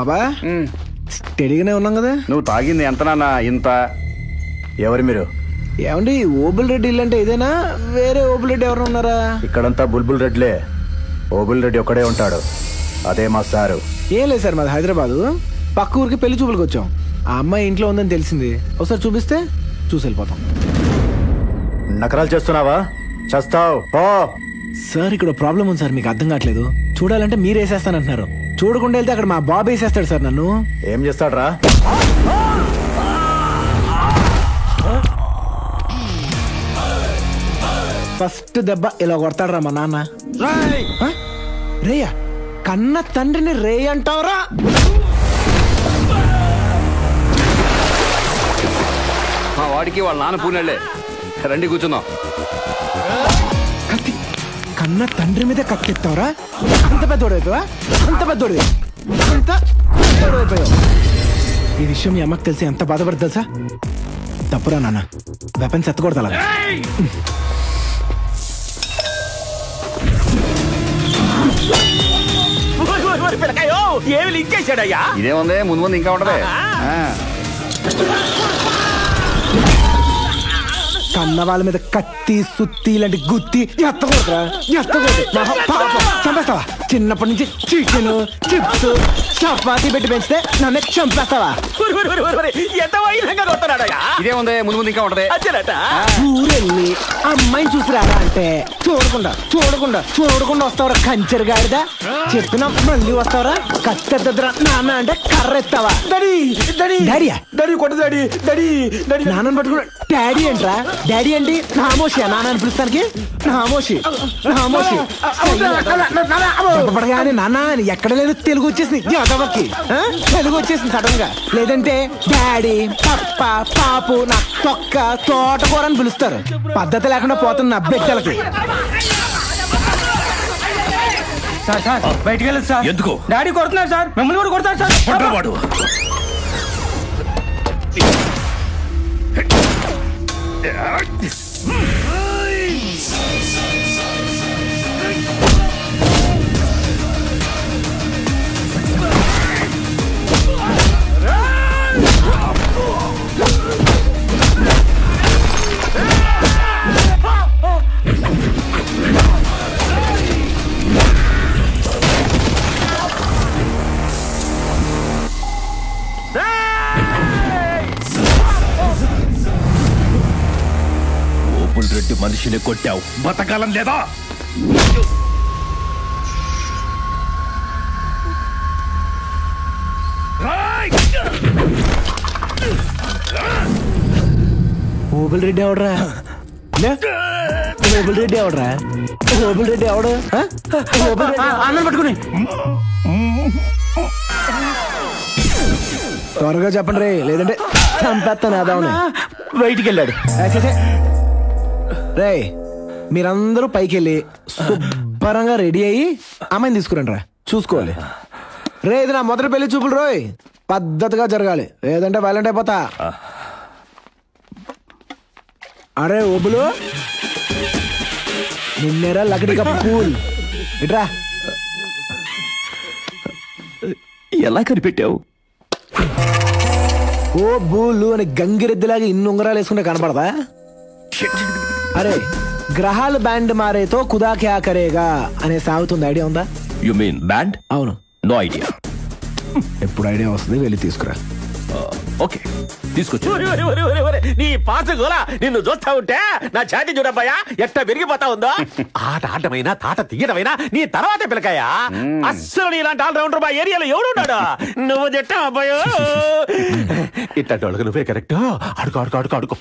బాబా స్టడీగానే ఉన్నాం కదా. నువ్వు తాగింది ఎంత నాన్న? ఇంత. ఎవరు మీరు? ఏమండి ఓబుల్ రెడ్డి ఇల్లు అంటే ఇదేనా, వేరే ఓబుల్ రెడ్డి ఎవరు ఉన్నారా? ఇక్కడంతా బుల్బుల్ రెడ్లే. ఓబుల్ రెడ్డి ఒక్కడే ఉంటాడు, అదే మా సారు. ఏం లేదు సార్, మాది హైదరాబాదు. పక్క ఊరికి పెళ్లి చూపులకు వచ్చాం. ఆ అమ్మాయి ఇంట్లో ఉందని తెలిసింది, ఒకసారి చూపిస్తే చూసి వెళ్ళిపోతాం. నకరాలు చేస్తున్నావా? చేస్తావు. సార్ ఇక్కడ ప్రాబ్లం ఉంది సార్, మీకు అర్థం కావట్లేదు. చూడాలంటే మీరు వేసేస్తానంటున్నారు, చూడకుండా వెళ్తే అక్కడ మా బాబు వేసేస్తాడు సార్ నన్ను. ఏం చేస్తాడ్రా? ఫస్ట్ దెబ్బ ఇలా కొడతాడు రా మా నాన్న. రేయా, కన్న తండ్రిని రే అంటావురా? మా వాడికి వాళ్ళ నాన్న పూనెళ్ళే. రండి కూర్చుందాం. కత్తి, కన్న తండ్రి మీద కత్తెత్తావురా? అంత పెద్దోడైపోయా, అంత పెద్దోడివి, అంత పెద్దోడైపోయావు. ఈ విషయం మీ అమ్మకి తెలిసి ఎంత బాధపడుతుంది తెలుసా? తప్పురా నాన్న, వెపన్స్ ఎత్తకూడదు అలాగా. ఏమి లింక్ చేశాడయ్యా? ఇదేముంది, ముందు ముందు ఇంకా ఉంటది. కన్న వాళ్ళ మీద కత్తి సుత్తి ఇలాంటి గుత్తి ఎత్తకూడదురా, ఎత్తకూడదు. చంపేస్తావా? చిన్నప్పటి నుంచి చికెన్ చిప్స్ చపాతీ పెట్టి పెంచితే నన్ను చంపేస్తావా? ఎంత వైరంగా కొడుతున్నాడయ్యా? ఇదేముంది, ముందు ముందు ఇంకా ఉంటది. ఊరెళ్ళి అమ్మాయిని చూసిరారా అంటే చూడకుండా చూడకుండా చూడకుండా వస్తావరా కంచెరు గాడిదా? చెప్పినా మళ్ళీ వస్తావరా? కత్తెద్దరా నాన్న అంటే కర్ర ఎత్తావా? డాడీయా? డాడీ కొట్టు డాడీ, డాడీ డాడీ నాన్నని పట్టుకున్నా. డాడీ ఏంట్రా? డాడీ ఏంటి? నామోషి నాన్న పిలుస్తానికి? నామోషి నామోషి పడగానే నాన్న ఎక్కడ లేదు తెలుగు వచ్చేసింది. తెలుగు వచ్చేసింది సడన్ గా. లేదంటే డాడీ పప్ప పాపు నా తొక్క తోటకూర అని పిలుస్తారు. పద్ధతి లేకుండా పోతుంది నా బిడ్డలకి. సార్ సార్ బయటికి వెళ్ళదు సార్. ఎందుకు? డాడీ కొడుతున్నారు సార్, మిమ్మల్ని కూడా కొడతారు సార్. వాడు రెడ్డి మనిషిని కొట్టావు, బతకాలం లేదా? ఓబుల్ రెడ్డి ఎవడరా? ఓబుల్ రెడ్డి ఎవడరా? ఓబుల్ రెడ్డి ఎవడు? అన్నం పట్టుకుని త్వరగా చెప్పండి రే, లేదంటే చంపేస్తాను. అదవును బయటికి వెళ్ళాడు. రే మీరందరూ పైకి వెళ్ళి శుభ్రంగా రెడీ అయ్యి అమ్మాయిని తీసుకురండి రా, చూసుకోవాలి. రే ఇది నా మొదటి పెళ్లి చూపులు రోయ్, పద్ధతిగా జరగాలి, లేదంటే వైలెంట్ అయిపోతా. అరే ఓబులు, నిన్నేరా లకడిగా పూల్ ఇట్రా. ఎలా కనిపెట్టావు? ఓ బూలు అని గంగిరెద్దులాగా ఇన్ని ఉంగరాలు వేసుకుంటే కనపడదా? అరే గ్రహాలు బ్యాండ్ మారేతో ఖుదా క్యా కరేగా అనే సాగుతుంది, ఐడియా ఉందా? You mean band? అవును. No idea. ఎప్పుడు ఐడియా వస్తుంది, వెళ్ళి తీసుకురా. ఓకే తీసుకొచ్చు. నీ పాత గోల నిన్ను చూస్తా ఉంటే నా ఛాతి చూడబ్బాయా ఎట్ట పెరిగిపోతా ఉందో. ఆట ఆటమైనా తాట తీయటమైనా నీ తర్వాతే పిలకాయా. అస్సలు నీలాంటి ఆల్రౌండర్ మా ఏరియాలో ఎవడున్నాడు? నువ్వు తిట్టా అబ్బాయో. ఇట్టంటి వాళ్ళకి నువ్వే కరెక్ట్. అడుకో అడుకో అడుకో అడుకో.